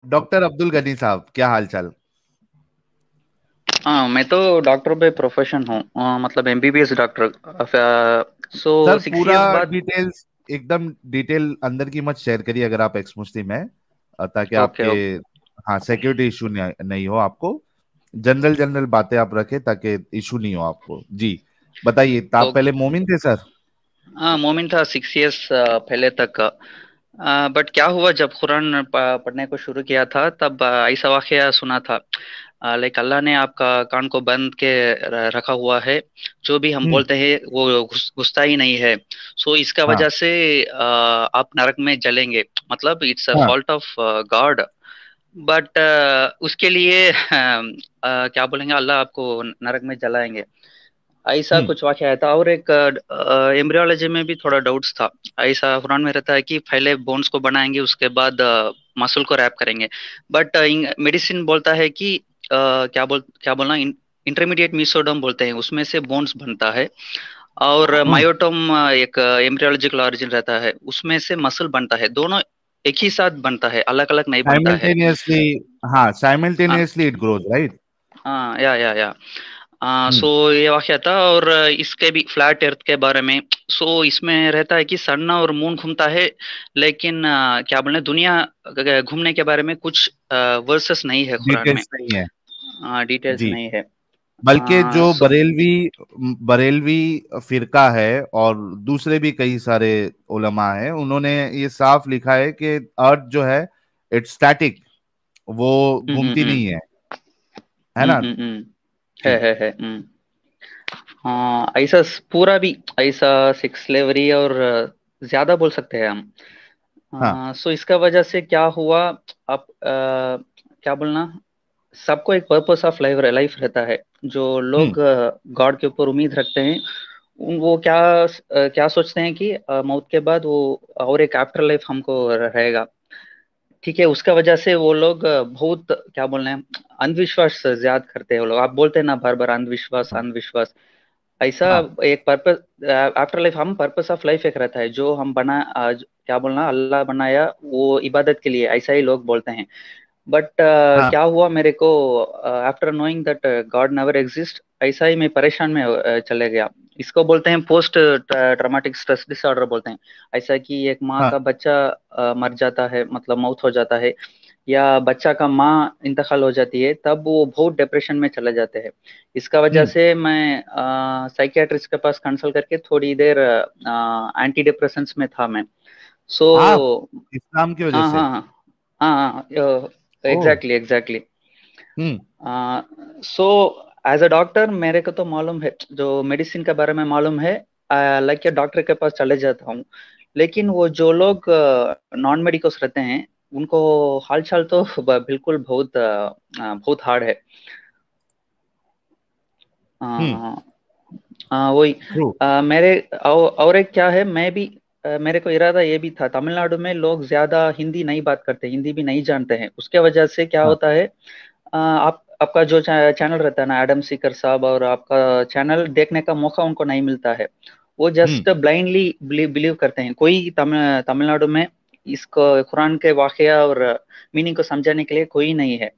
Doctor Abdul Gani साहब, क्या हाल चाल। हाँ, मैं तो डॉक्टर बाय प्रोफेशन हूँ। मतलब MBBS doctor. So sir 6 years पूरा बाद। डिटेल्स, एकदम डिटेल अंदर की मत शेयर करिए अगर आप एक्स मुस्लिम है, ताकि ओके आपके, ओके। हाँ, सिक्योरिटी इशू नहीं हो आपको। जनरल जनरल बातें आप रखें ताकि इशू नहीं हो आपको। जी बताइए, तो आप पहले ओके। मोमिन थे सर? हाँ, मोमिन था 6 इयर्स पहले तक। बट क्या हुआ जब कुरान पढ़ने को शुरू किया था तब ऐसा वाकया सुना था। लाइक अल्लाह ने आपका कान को बंद के रखा हुआ है। जो भी हम हम्म। बोलते हैं वो घुसता ही नहीं है। सो इसका हाँ वजह से आप नरक में जलेंगे। मतलब इट्स अ हाँ। Fault of God. बट उसके लिए क्या बोलेंगे, अल्लाह आपको नरक में जलाएंगे। ऐसा हम्म कुछ वाकया था। और एक एम्ब्रियोलॉजी में भी थोड़ा डाउट्स था। ऐसा कुरान में रहता है कि पहले बोन्स को बनाएंगे, उसके बाद मसल को रैप करेंगे। बट मेडिसिन बोलता है कि क्या बोलना, इंटरमीडिएट मीसोडर्म बोलते हैं, उसमें से बोन्स बनता है। और हम्म। मायोटोम एक एम्ब्रियोलॉजिकल ऑरिजिन रहता है, उसमें से मसल बनता है। दोनों एक ही साथ बनता है, अलग अलग नहीं बनता है। साइमल्टेनियसली, हाँ, हाँ साइमल्टेनियसली इट ग्रोज, राइट। हाँ, या। सो हम्म ये वाकया था। और इसके भी फ्लैट अर्थ के बारे में। सो इसमें रहता है कि सन और मून घूमता है। लेकिन क्या बोले, दुनिया घूमने के बारे में कुछ वर्सेस नहीं है कुरान में। डिटेल्स नहीं है। डिटेल्स जी, नहीं है। बल्कि जो सो बरेलवी बरेलवी फिरका है और दूसरे भी कई सारे उलमा हैं, उन्होंने ये साफ लिखा है कि अर्थ जो है, इट्स स्टैटिक, वो हम्म हम्म घूमती हम्म नहीं है ना। है। हाँ, ऐसा पूरा भी ऐसा सिक्स स्लेवरी और ज्यादा बोल सकते हैं हाँ। हम। सो इसका वजह से क्या हुआ। आप क्या बोलना, सबको एक पर्पस ऑफ लाइफ लाइफ रहता है। जो हम्म लोग गॉड के ऊपर उम्मीद रखते हैं, वो क्या सोचते हैं कि मौत के बाद वो और एक आफ्टर लाइफ हमको रहेगा। ठीक है, उसका वजह से वो लोग बहुत क्या बोलना है, अंधविश्वास ज्यादा करते हैं वो लोग। आप बोलते हैं ना बार बार, अंधविश्वास हाँ अंधविश्वास। ऐसा हाँ। एक पर्पस आफ्टर लाइफ, हम पर्पस ऑफ लाइफ एक रहता है जो हम बना आज क्या बोलना, अल्लाह बनाया वो इबादत के लिए, ऐसा ही लोग बोलते हैं। बट हाँ। क्या हुआ मेरे को, after knowing that God never exist, ऐसा ही मैं परेशान में चले गया। इसको बोलते हैं पोस्ट ट्रॉमेटिक स्ट्रेस डिसऑर्डर बोलते हैं। ऐसा कि एक माँ हाँ। का बच्चा मर जाता है, मतलब मौत हो जाता है, या बच्चा का माँ इंतकाल हो जाती है, तब वो बहुत डिप्रेशन में चले जाते हैं। इसका वजह हम्म। से मैं साइकियाट्रिस्ट के पास कंसल्ट करके थोड़ी देर एंटी डिप्रेशंस में था मैं। सो आप इस्लाम की वजह हाँ से? हाँ हाँ हाँ, ओ। Exactly exactly. Hmm so as a doctor मेरे को तो मालूम है, जो मेडिसिन के बारे में मालूम है। लाइक डॉक्टर के पास चले जाता हूँ। लेकिन वो जो लोग नॉन मेडिकोस रहते हैं, उनको हालचाल तो बिल्कुल बहुत हार्ड है। हम्म। अ, वही। ट्रू। मेरे और एक क्या है, मैं भी मेरे को इरादा ये भी था, तमिलनाडु में लोग ज्यादा हिंदी नहीं बात करते, हिंदी भी नहीं जानते हैं। उसके वजह से क्या हाँ। होता है, आपका जो चैनल रहता है ना, एडम सीकर साहब, और आपका चैनल देखने का मौका उनको नहीं मिलता है। वो हम्म जस्ट ब्लाइंडली बिलीव करते हैं। कोई तमिलनाडु में इसको कुरान के वाकया और मीनिंग को समझाने के लिए कोई नहीं है।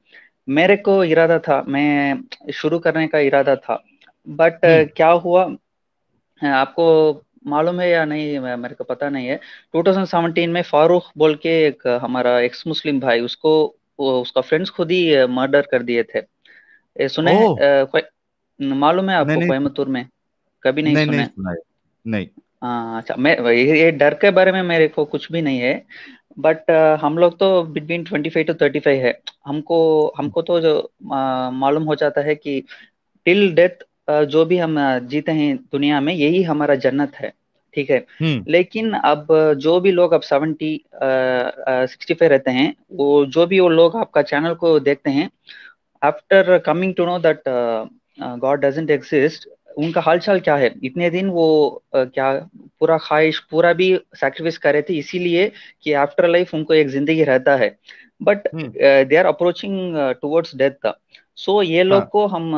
मेरे को इरादा था, मैं शुरू करने का इरादा था। बट हम्म। क्या हुआ, आपको मालूम है या नहीं, मेरे को पता नहीं है। 2017 में फारूक बोल के एक हमारा एक्स मुस्लिम भाई, उसका फ्रेंड्स खुद ही मर्डर कर दिए थे। ये सुने ओह। मालूम है नहीं आपको, नहीं, कोयम्बतूर में? कभी नहीं नहीं नहीं सुने? सुना है। नहीं। अच्छा, मैं ये डर के बारे में मेरे को कुछ भी नहीं है। बट हम लोग तो बिटवीन 25 to 35 है। हमको हमको तो जो मालूम हो जाता है कि टिल डेथ जो भी हम जीते हैं दुनिया में, यही हमारा जन्नत है। ठीक है। हम्म लेकिन अब जो भी लोग अब 65 रहते हैं, वो जो भी वो लोग आपका चैनल को देखते हैं, after coming to know that god doesn't exist, उनका हालचाल क्या है। इतने दिन वो क्या पूरा ख्वाहिश पूरा भी सैक्रिफाइस कर रहे थे, इसीलिए कि आफ्टर लाइफ उनको एक जिंदगी रहता है। But hmm. They are approaching towards death. So ये लोग हाँ। को हम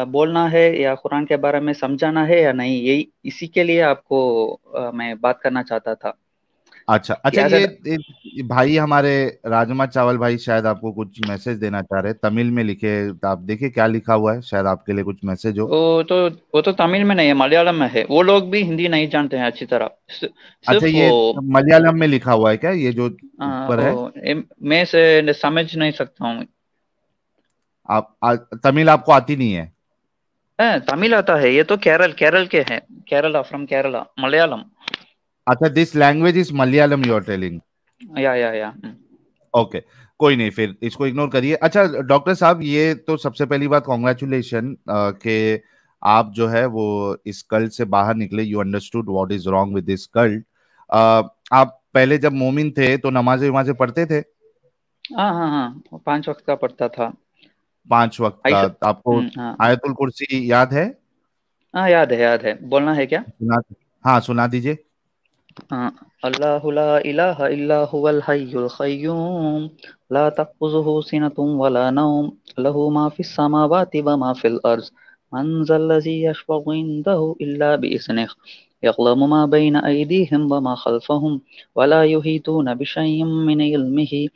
बोलना है या कुरान के बारे में समझाना है या नहीं, यही इसी के लिए आपको मैं बात करना चाहता था। अच्छा अच्छा, ऐसा ये भाई हमारे राजमा चावल भाई शायद आपको कुछ मैसेज देना चाह रहे हैं, तमिल में लिखे। आप देखिए क्या लिखा हुआ है, शायद आपके लिए कुछ मैसेज हो। वो तो तमिल में नहीं है, मलयालम में है। वो लोग भी हिंदी नहीं जानते हैं अच्छी तरह। अच्छा, सिर्फ वो ये मलयालम में लिखा हुआ है क्या, ये जो ऊपर है? मैं से समझ नहीं सकता हूँ। तमिल आपको आती नहीं है? तमिल आता है, ये तो केरल केरल के हैं। केरला, फ्रॉम केरला, मलयालम। अच्छा, this language is Malayalam you are telling. या ओके, कोई नहीं, फिर इसको इग्नोर करिए। अच्छा डॉक्टर साहब, ये तो सबसे पहली बात कॉन्ग्रेचुलेशन कि आप जो है वो इस कल्ट से बाहर निकले, you understood what is wrong with this cult. आप पहले जब मोमिन थे तो नमाजें वमाजें पढ़ते थे? हाँ हाँ हाँ, 5 वक्त का पढ़ता था। 5 वक्त का? ऐसा। आपको हाँ आयतुल कुर्सी याद है? हाँ, याद है याद है। बोलना है क्या? सुना, हाँ सुना दीजिए। हाँ। अल्लाहु ला इलाहा इल्ला हुवल हय्युल क़य्यूम, ला तख़ुज़ुहु सिनतुन वला नौम, लहु मा फ़िस समावाति व मा फ़िल अर्ज़, मन ज़ल्लज़ी यशफ़अु इंदहु इल्ला बिइज़्निह, यअलमु मा बैन अयदीहिम व मा ख़ल्फ़हुम, वला युहीतूना बिशैइन मिन इल्मिही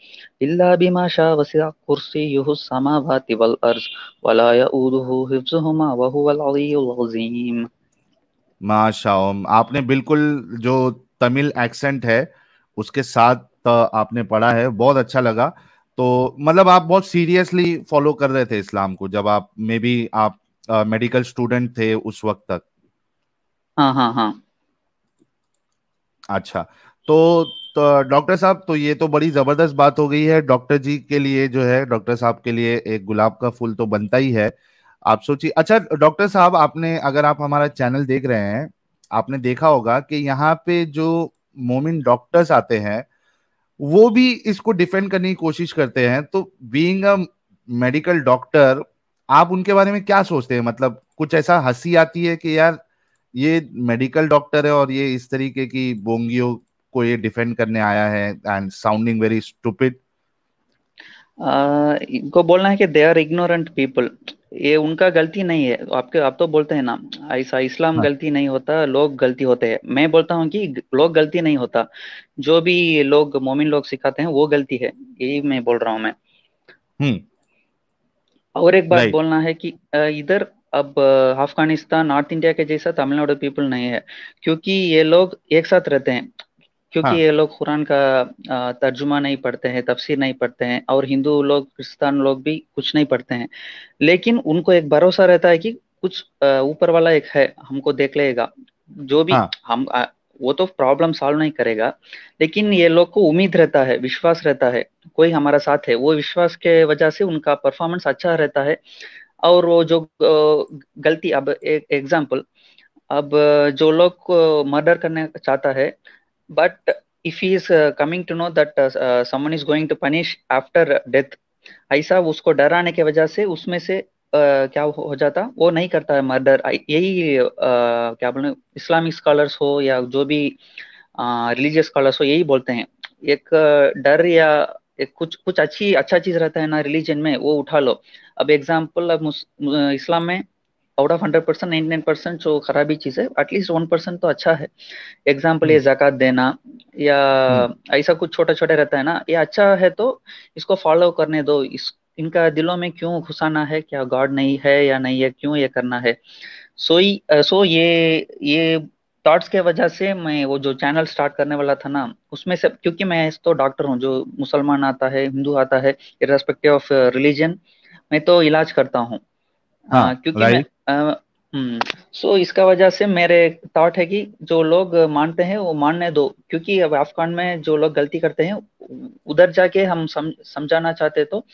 इल्ला बिमा शाअ, वसिअ कुर्सियुहुस समावाति वल अर्ज़, वला यऊदुहु हिफ्ज़ुहुमा व हुवल अलिय्युल अज़ीम। माशाअल्लाह, आपने बिल्कुल जो तमिल एक्सेंट है उसके साथ आपने पढ़ा है, बहुत अच्छा लगा। तो मतलब आप बहुत सीरियसली फॉलो कर रहे थे इस्लाम को जब आप, मे बी आप मेडिकल स्टूडेंट थे उस वक्त तक? हाँ हाँ हाँ। अच्छा, तो डॉक्टर साहब, तो ये तो बड़ी जबरदस्त बात हो गई है। डॉक्टर जी के लिए जो है, डॉक्टर साहब के लिए एक गुलाब का फूल तो बनता ही है। आप सोचिए। अच्छा डॉक्टर साहब, आपने, अगर आप हमारा चैनल देख रहे हैं, आपने देखा होगा कि यहाँ पे जो मोमिन डॉक्टर्स आते हैं वो भी इसको डिफेंड करने की कोशिश करते हैं। तो बीइंग अ मेडिकल डॉक्टर, आप उनके बारे में क्या सोचते हैं? मतलब कुछ ऐसा हंसी आती है कि यार ये मेडिकल डॉक्टर है और ये इस तरीके की बोंगियों को ये डिफेंड करने आया है, एंड साउंडिंग वेरी स्टूपिड? इनको बोलना है कि दे आर इग्नोरेंट पीपल। ये उनका गलती नहीं है। आपके आप तो बोलते हैं ना, ऐसा इस्लाम हाँ। गलती नहीं होता, लोग गलती होते हैं। मैं बोलता हूँ कि लोग गलती नहीं होता, जो भी लोग मोमिन लोग सिखाते हैं वो गलती है। यही मैं बोल रहा हूँ मैं। हम्म। और एक बात राइट। बोलना है कि इधर अब अफगानिस्तान, नॉर्थ इंडिया के जैसा तमिलनाडु पीपल नहीं है, क्योंकि ये लोग एक साथ रहते हैं। क्योंकि हाँ ये लोग कुरान का तर्जुमा नहीं पढ़ते हैं, तफसीर नहीं पढ़ते हैं, और हिंदू लोग, क्रिस्तान लोग भी कुछ नहीं पढ़ते हैं। लेकिन उनको एक भरोसा रहता है कि कुछ ऊपर वाला एक है, हमको देख लेगा। जो भी हाँ हम वो तो प्रॉब्लम सॉल्व नहीं करेगा, लेकिन ये लोग को उम्मीद रहता है, विश्वास रहता है, कोई हमारा साथ है। वो विश्वास के वजह से उनका परफॉर्मेंस अच्छा रहता है। और वो जो गलती, अब एक एग्जांपल, अब जो लोग को मर्डर करने चाहता है, but if he is coming to know that someone is going to punish after death, ऐसा उसको डराने के वजह से उसमें से क्या हो जाता, वो नहीं करता है मर्डर। यही क्या बोले, इस्लामिक स्कॉलर्स हो या जो भी रिलीजियस स्कॉलर्स हो, यही बोलते हैं। एक डर या एक कुछ कुछ अच्छा चीज रहता है ना रिलीजन में, वो उठा लो। अब एग्जाम्पल, अब इस्लाम में आउट ऑफ 100%, 99% जो खराबी चीज है, एटलीस्ट 1% तो अच्छा है। एग्जाम्पल, ये हम्म जाकात देना या हम्म ऐसा कुछ छोटा छोटा रहता है ना, ये अच्छा है तो इसको फॉलो करने दो। इनका दिलों में क्यों घुसाना है, क्या गॉड नहीं है या नहीं है, क्यों ये करना है? सो ये थॉट्स के वजह से मैं वो जो चैनल स्टार्ट करने वाला था ना, उसमें से, क्योंकि मैं तो डॉक्टर हूँ, जो मुसलमान आता है, हिंदू आता है, इर्रेस्पेक्टिव ऑफ रिलीजन, मैं तो इलाज करता हूँ। हाँ। क्योंकि मैं राइट। सो इसका वजह से मेरे थॉट है कि जो लोग मानते हैं वो मानने दो, क्योंकि अब अफगान में जो लोग गलती करते हैं, उधर जाके हम समझाना चाहते तो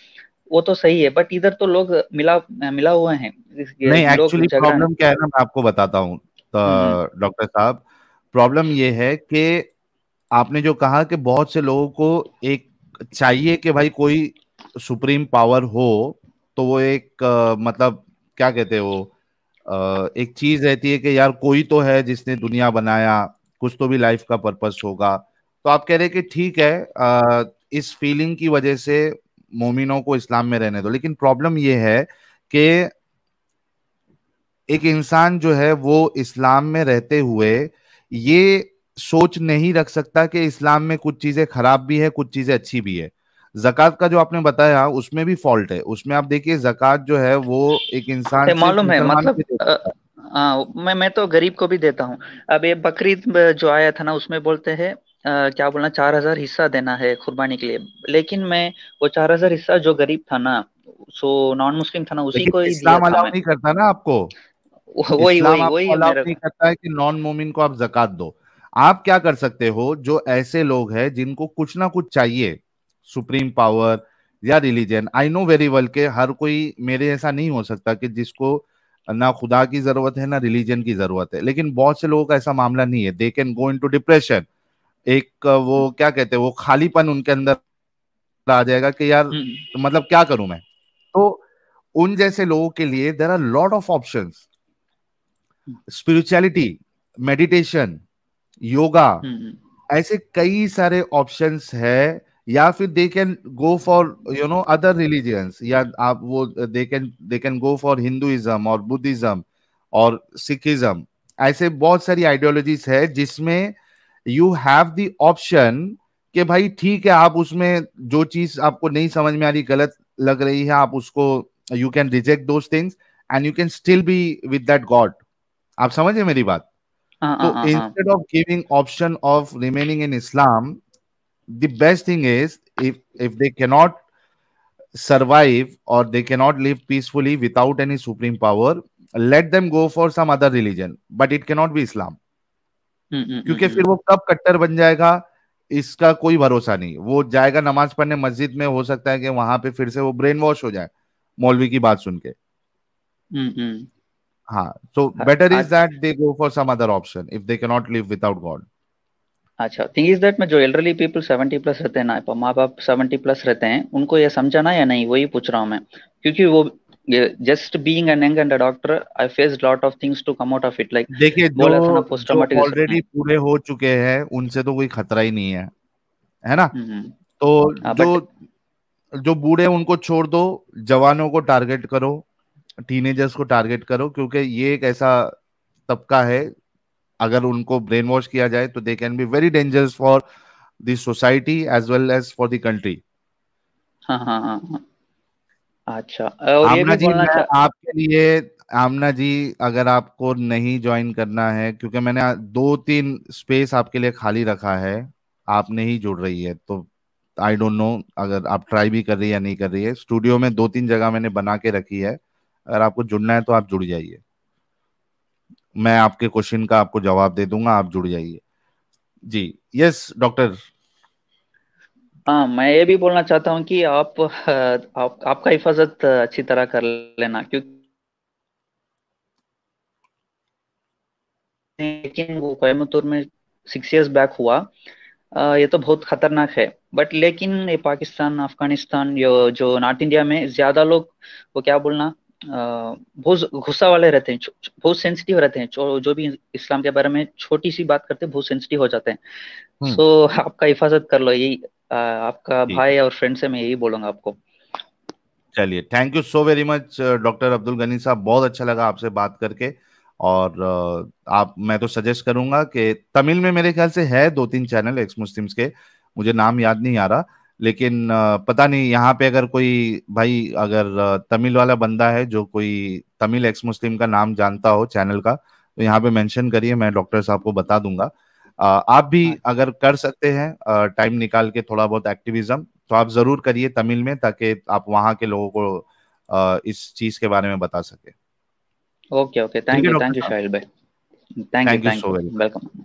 वो तो सही है, बट इधर तो लोग मिला मिला हुए हैं। ये नहीं, लोग एक्चुअली झगड़ा। प्रॉब्लम क्या है ना, मैं आपको बताता हूँ हम्म डॉक्टर साहब। प्रॉब्लम ये है कि आपने जो कहा कि बहुत से लोगों को एक चाहिए कि भाई कोई सुप्रीम पावर हो, तो वो एक मतलब क्या कहते हैं वो, एक चीज रहती है कि यार कोई तो है जिसने दुनिया बनाया, कुछ तो भी लाइफ का पर्पस होगा। तो आप कह रहे हैं कि ठीक है, इस फीलिंग की वजह से मोमिनों को इस्लाम में रहने दो। लेकिन प्रॉब्लम ये है कि एक इंसान जो है वो इस्लाम में रहते हुए ये सोच नहीं रख सकता कि इस्लाम में कुछ चीजें खराब भी है, कुछ चीजें अच्छी भी है। जक़ात का जो आपने बताया उसमें भी फॉल्ट है। उसमें आप देखिए जक़ात जो है वो एक इंसान है, सिर्फ मालूम है, मुसलमान मतलब भी दे सकता है। मैं तो गरीब को भी देता हूँ। अब ये बकरीद जो आया था ना, उसमें बोलते हैं क्या बोलना, 4,000 हिस्सा देना है कुर्बानी के लिए। लेकिन मैं वो 4,000 हिस्सा जो गरीब था ना, सो नॉन मुस्लिम था ना, उसी लेकिन को ही दिया इस्लाम था अलाउ मैं। नहीं करता ना आपको। वही इस्लाम वही आपको वही अलाउ मेरे नहीं को। करता है कि नॉन मोमिन को आप जक़ात दो। आप क्या कर सकते हो, जो ऐसे लोग हैं जिनको कुछ ना कुछ चाहिए, सुप्रीम पावर या religion, I know very well के हर कोई मेरे ऐसा नहीं हो सकता कि जिसको ना खुदा की जरूरत है ना रिलीजन की जरूरत है, लेकिन बहुत से लोगों का ऐसा मामला नहीं है। दे कैन गो इनटू डिप्रेशन। एक वो क्या कहते हैं, वो खालीपन उनके अंदर आ जाएगा कि यार हम्म मतलब क्या करूं मैं। तो उन जैसे लोगों के लिए there are lot of options. Spirituality, meditation, yoga, hmm ऐसे कई सारे ऑप्शंस है। या फिर they can go for other religions, या आप वो they can go for Hinduism और बुद्धिज्म और सिखिज्म। ऐसे बहुत सारी आइडियोलॉजीज है जिसमें यू हैव द ऑप्शन कि भाई ठीक है, आप उसमें जो चीज आपको नहीं समझ में आ रही, गलत लग रही है, आप उसको you can reject those things and you can still be with that God. आप समझे मेरी बात। हाँ हाँ तो हाँ हाँ। instead of giving option of remaining in Islam, the best thing is, if they cannot survive or they cannot live peacefully without any supreme power, let them go for some other religion, but it cannot be Islam। क्योंकि फिर वो कब कट्टर बन जाएगा इसका कोई भरोसा नहीं। वो जाएगा नमाज पढ़ने मस्जिद में, हो सकता है कि वहां पे फिर से वो ब्रेन वॉश हो जाए मौलवी की बात सुन के। हम्म। हाँ, so अ- better is अच्छा। that they go for some other option if they cannot live without God। अच्छा, थिंग इज दैट में जो एल्डरली पीपल 70+ रहते हैं ना, माँ बाप 70+ रहते हैं, उनको ये समझाना या नहीं, वही पूछ रहा हूँ मैं। क्योंकि वो just being an young and a doctor, I face lot of things to come out of it, like देखिए, जो बोला था ना, पोस्ट जो ट्रॉमेटिक। ऑलरेडी पूरे हो चुके हैं उनसे तो कोई खतरा ही नहीं है ना। हम्म। तो जो बट जो बूढ़े हैं, उनको छोड़ दो। जवानों को टारगेट करो, टीनेजर्स को टारगेट करो, क्योंकि ये एक ऐसा तबका है, अगर उनको ब्रेन वॉश किया जाए तो they can be very dangerous for the society as well as for the country. हाँ हाँ हाँ हाँ। अच्छा, और ये आमना भी जी, बोलना मैं चाह। आपके लिए, आमना जी, अगर आपको नहीं ज्वाइन करना है, क्योंकि मैंने 2-3 स्पेस आपके लिए खाली रखा है, आप नहीं जुड़ रही है तो आई डोंट नो अगर आप ट्राई भी कर रही है या नहीं कर रही है। स्टूडियो में 2-3 जगह मैंने बना के रखी है, अगर आपको जुड़ना है तो आप जुड़ जाइए। मैं आपके क्वेश्चन का आपको जवाब दे दूंगा, आप जुड़ जाइए। जी। Yes doctor. हाँ, मैं ये भी बोलना चाहता हूँ कि आप आपका हिफाजत अच्छी तरह कर लेना, क्योंकि लेकिन वो कोयम्बतूर में 6 इयर्स बैक हुआ। ये तो बहुत खतरनाक है। बट लेकिन ये पाकिस्तान, अफगानिस्तान, जो नॉर्थ इंडिया में ज्यादा लोग, वो क्या बोलना, बहुत गुस्सा वाले रहते हैं, बहुत सेंसिटिव रहते हैं, जो भी इस्लाम के बारे में छोटी सी बात करते हैं बहुत सेंसिटिव हो जाते हैं। हम्म। सो आपका हिफाजत कर लो, यही आपका ठीक है। भाई और फ्रेंड से मैं यही बोलूंगा आपको। चलिए, thank you so very much doctor Abdul Gani साहब, बहुत अच्छा लगा आपसे बात करके। और आप, मैं तो सजेस्ट करूंगा कि तमिल में मेरे ख्याल से है 2-3 चैनल एक्स मुस्लिम्स के, मुझे नाम याद नहीं आ रहा, लेकिन पता नहीं यहाँ पे अगर कोई भाई, अगर तमिल वाला बंदा है जो कोई तमिल एक्स मुस्लिम का नाम जानता हो चैनल का, तो यहाँ पे मेंशन करिए, मैं डॉक्टर साहब को बता दूंगा। आप भी हाँ। अगर कर सकते हैं टाइम निकाल के थोड़ा बहुत एक्टिविज्म, तो आप जरूर करिए तमिल में, ताकि आप वहाँ के लोगों को इस चीज के बारे में बता सके। ओके ओके, ठीक है डॉक्टर थैंक यू साहब। शाहिल भाई। Thank you thank so you, very much. Welcome.